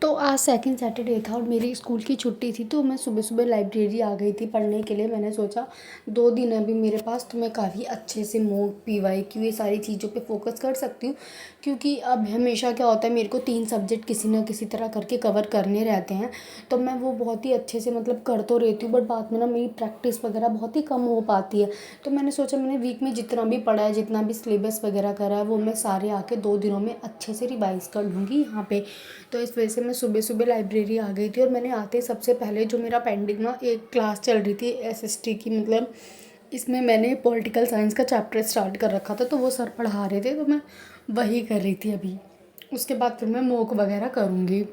तो आज second Saturday था और मेरी स्कूल की छुट्टी थी, तो मैं सुबह सुबह लाइब्रेरी आ गई थी पढ़ने के लिए। मैंने सोचा 2 दिन अभी मेरे पास, तो मैं काफ़ी अच्छे से मॉक पीवाईक्यू ये सारी चीज़ों पे फोकस कर सकती हूँ। क्योंकि अब हमेशा क्या होता है, मेरे को 3 सब्जेक्ट किसी ना किसी तरह करके कवर करने रहते हैं। तो मैं वो बहुत ही अच्छे से मतलब कर तो रहती हूँ, बट बाद में ना मेरी प्रैक्टिस वगैरह बहुत ही कम हो पाती है। तो मैंने सोचा मैंने वीक में जितना भी पढ़ा है, जितना भी सिलेबस वगैरह करा है, वो मैं सारे आके 2 दिनों में अच्छे से रिवाइज कर लूँगी यहाँ पे। तो इस वजह से मैं सुबह सुबह लाइब्रेरी आ गई थी और मैंने आते सबसे पहले जो मेरा पेंडिंग ना एक क्लास चल रही थी एसएसटी की, मतलब इसमें मैंने पॉलिटिकल साइंस का चैप्टर स्टार्ट कर रखा था, तो वो सर पढ़ा रहे थे, तो मैं वही कर रही थी अभी। उसके बाद फिर मैं मॉक वगैरह करूँगी।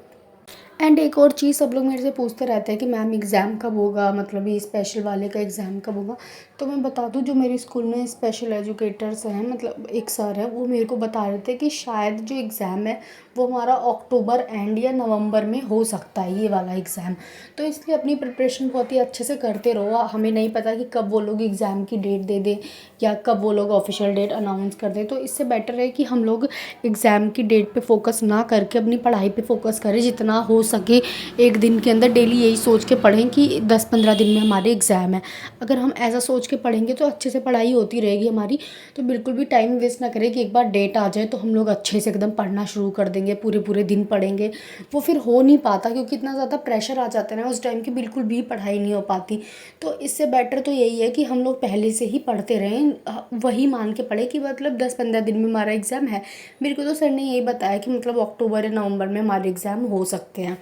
एंड एक और चीज़, सब लोग मेरे से पूछते रहते हैं कि मैम एग्ज़ाम कब होगा, मतलब ये स्पेशल वाले का एग्ज़ाम कब होगा। तो मैं बता दूं, जो मेरे स्कूल में स्पेशल एजुकेटर्स हैं, मतलब एक सर है, वो मेरे को बता रहे थे कि शायद जो एग्ज़ाम है वो हमारा अक्टूबर एंड या नवंबर में हो सकता है, ये वाला एग्ज़ाम। तो इसलिए अपनी प्रिपरेशन बहुत ही अच्छे से करते रहो। हमें नहीं पता कि कब वो लोग एग्ज़ाम की डेट दे दें या कब वो लोग ऑफिशियल डेट अनाउंस कर दें। तो इससे बेटर है कि हम लोग एग्ज़ाम की डेट पे फोकस ना करके अपनी पढ़ाई पे फोकस करें जितना हो सके। एक दिन के अंदर डेली यही सोच के पढ़ें कि 10-15 दिन में हमारे एग्ज़ाम है। अगर हम ऐसा सोच के पढ़ेंगे तो अच्छे से पढ़ाई होती रहेगी हमारी। तो बिल्कुल भी टाइम वेस्ट ना करें कि एक बार डेट आ जाए तो हम लोग अच्छे से एकदम पढ़ना शुरू कर देंगे, पूरे पूरे दिन पढ़ेंगे। वो फिर हो नहीं पाता, क्योंकि इतना ज़्यादा प्रेशर आ जाता है ना उस टाइम की, बिल्कुल भी पढ़ाई नहीं हो पाती। तो इससे बेटर तो यही है कि हम लोग पहले से ही पढ़ते रहें, वही मान के पढ़े कि मतलब 10-15 दिन में हमारा एग्ज़ाम है। मेरे को तो सर ने यही बताया कि मतलब अक्टूबर या नवंबर में हमारे एग्ज़ाम हो सकते हैं।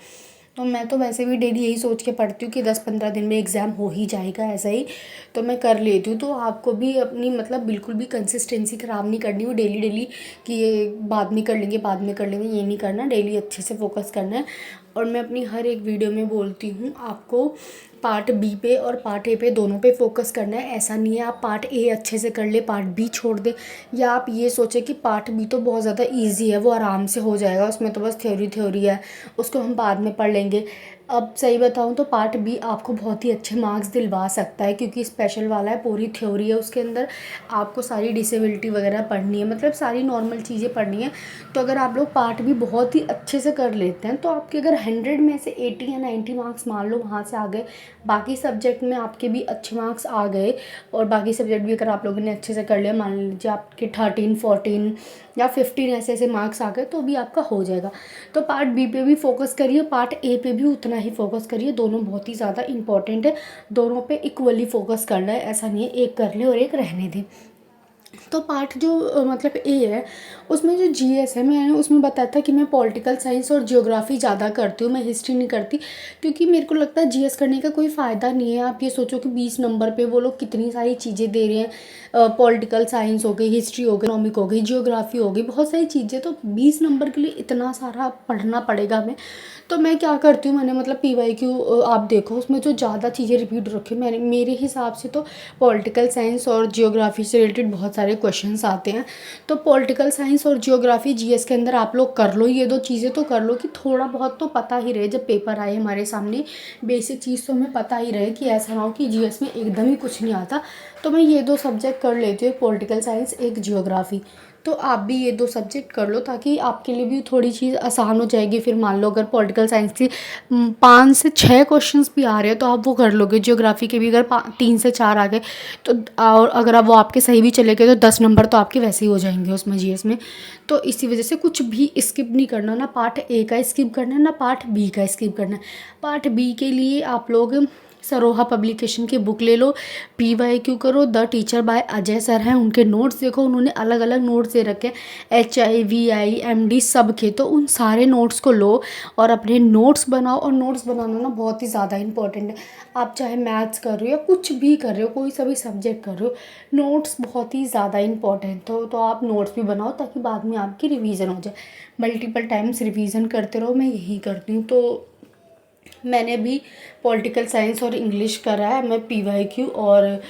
तो मैं तो वैसे भी डेली यही सोच के पढ़ती हूँ कि 10-15 दिन में एग्ज़ाम हो ही जाएगा, ऐसा ही तो मैं कर लेती हूँ। तो आपको भी अपनी मतलब बिल्कुल भी कंसिस्टेंसी ख़राब नहीं करनी, वो डेली डेली कि ये बाद में कर लेंगे, बाद में कर लेंगे, ये नहीं करना। डेली अच्छे से फोकस करना है। और मैं अपनी हर एक वीडियो में बोलती हूँ, आपको पार्ट बी पे और पार्ट ए पे दोनों पे फोकस करना है। ऐसा नहीं है आप पार्ट ए अच्छे से कर ले, पार्ट बी छोड़ दे, या आप ये सोचें कि पार्ट बी तो बहुत ज़्यादा इजी है, वो आराम से हो जाएगा, उसमें तो बस थ्योरी थ्योरी है, उसको हम बाद में पढ़ लेंगे। अब सही बताऊँ तो पार्ट बी आपको बहुत ही अच्छे मार्क्स दिलवा सकता है, क्योंकि स्पेशल वाला है, पूरी थ्योरी है उसके अंदर। आपको सारी डिसेबिलिटी वगैरह पढ़नी है, मतलब सारी नॉर्मल चीज़ें पढ़नी है। तो अगर आप लोग पार्ट बी बहुत ही अच्छे से कर लेते हैं, तो आपके अगर 100 में से 80 या 90 मार्क्स मान लो वहाँ से आ गए, बाकी सब्जेक्ट में आपके भी अच्छे मार्क्स आ गए, और बाकी सब्जेक्ट भी अगर आप लोगों ने अच्छे से कर लिया, मान लीजिए आपके 13-14 या 15 ऐसे ऐसे मार्क्स आ गए, तो भी आपका हो जाएगा। तो पार्ट बी पे भी फोकस करिए, पार्ट ए पे भी उतना ही फोकस करिए। दोनों बहुत ही ज़्यादा इंपॉर्टेंट है, दोनों पे इक्वली फोकस करना है। ऐसा नहीं है एक कर ले और एक रहने दें। तो पार्ट जो मतलब ए है, उसमें जो जीएस है, मैंने उसमें बताया था कि मैं पॉलिटिकल साइंस और ज्योग्राफी ज़्यादा करती हूँ, मैं हिस्ट्री नहीं करती। क्योंकि मेरे को लगता है जीएस करने का कोई फ़ायदा नहीं है। आप ये सोचो कि 20 नंबर पे वो लोग कितनी सारी चीज़ें दे रहे हैं, पॉलिटिकल साइंस हो गई, हिस्ट्री हो गई, इकोनॉमिक हो गई, ज्योग्राफी हो गई, बहुत सारी चीज़ें। तो 20 नंबर के लिए इतना सारा पढ़ना पड़ेगा हमें। तो मैं क्या करती हूँ, मैंने मतलब पीवाईक्यू आप देखो, उसमें जो ज़्यादा चीज़ें रिपीट रखी, मैंने मेरे हिसाब से तो पॉलिटिकल साइंस और जियोग्राफी से रिलेटेड बहुत सारे क्वेश्चंस आते हैं। तो पॉलिटिकल साइंस और जियोग्राफी जीएस के अंदर आप लोग कर लो, ये 2 चीज़ें तो कर लो कि थोड़ा बहुत तो पता ही रहे, जब पेपर आए हमारे सामने बेसिक चीज़ तो हमें पता ही रहे, कि ऐसा ना हो कि जीएस में एकदम ही कुछ नहीं आता। तो मैं ये 2 सब्जेक्ट कर लेती हूँ, एक पॉलिटिकल साइंस, एक जियोग्राफी। तो आप भी ये 2 सब्जेक्ट कर लो, ताकि आपके लिए भी थोड़ी चीज़ आसान हो जाएगी। फिर मान लो अगर पॉलिटिकल साइंस की 5 से 6 क्वेश्चंस भी आ रहे हैं, तो आप वो कर लोगे। ज्योग्राफी के भी अगर 3 से 4 आ गए, तो और अगर आप वो आपके सही भी चले गए, तो 10 नंबर तो आपके वैसे ही हो जाएंगे उसमें, जीएस में। तो इसी वजह से कुछ भी स्किप नहीं करना, ना पार्ट ए का स्किप करना है, ना पार्ट बी का स्किप करना है। पार्ट बी के लिए आप लोग सरोहा पब्लिकेशन की बुक ले लो, पीवाईक्यू करो, the teacher by Ajay sir हैं, उनके नोट्स देखो, उन्होंने अलग अलग नोट्स दे रखे हैं, HIVI MD सब के। तो उन सारे नोट्स को लो और अपने नोट्स बनाओ। और नोट्स बनाना ना बहुत ही ज़्यादा इंपॉर्टेंट है। आप चाहे मैथ्स कर रहे हो या कुछ भी कर रहे हो, कोई सा भी सब्जेक्ट कर रहे हो, नोट्स बहुत ही ज़्यादा इंपॉर्टेंट हो। तो आप नोट्स भी बनाओ, ताकि बाद में आपकी रिवीजन हो जाए। मल्टीपल टाइम्स रिवीजन करते रहो, मैं यही करती हूँ। तो मैंने भी पॉलिटिकल साइंस और इंग्लिश करा है। मैं पीवाईक्यू और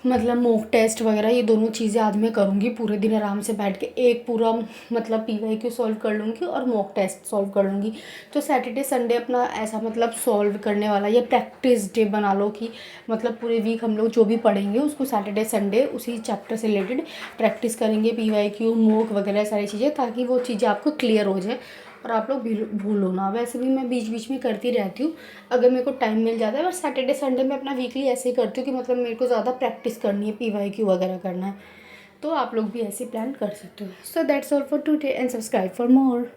मतलब मॉक टेस्ट वगैरह ये दोनों चीज़ें आज मैं करूँगी, पूरे दिन आराम से बैठ के एक पूरा मतलब पीवाईक्यू सॉल्व कर लूँगी और मॉक टेस्ट सॉल्व कर लूँगी। तो सैटरडे संडे अपना ऐसा मतलब सॉल्व करने वाला या प्रैक्टिस डे बना लो, कि मतलब पूरे वीक हम लोग जो भी पढ़ेंगे उसको सैटरडे संडे उसी चैप्टर से रिलेटेड प्रैक्टिस करेंगे, पीवाईक्यू मॉक वगैरह सारी चीज़ें, ताकि वो चीज़ें आपको क्लियर हो जाए और आप लोग भूलो ना। वैसे भी मैं बीच बीच में करती रहती हूँ अगर मेरे को टाइम मिल जाता है, बस सैटरडे संडे में अपना वीकली ऐसे ही करती हूँ कि मतलब मेरे को ज़्यादा प्रैक्टिस करनी है, PYQ वगैरह करना है। तो आप लोग भी ऐसे प्लान कर सकते हो। So that's all for today and subscribe for more.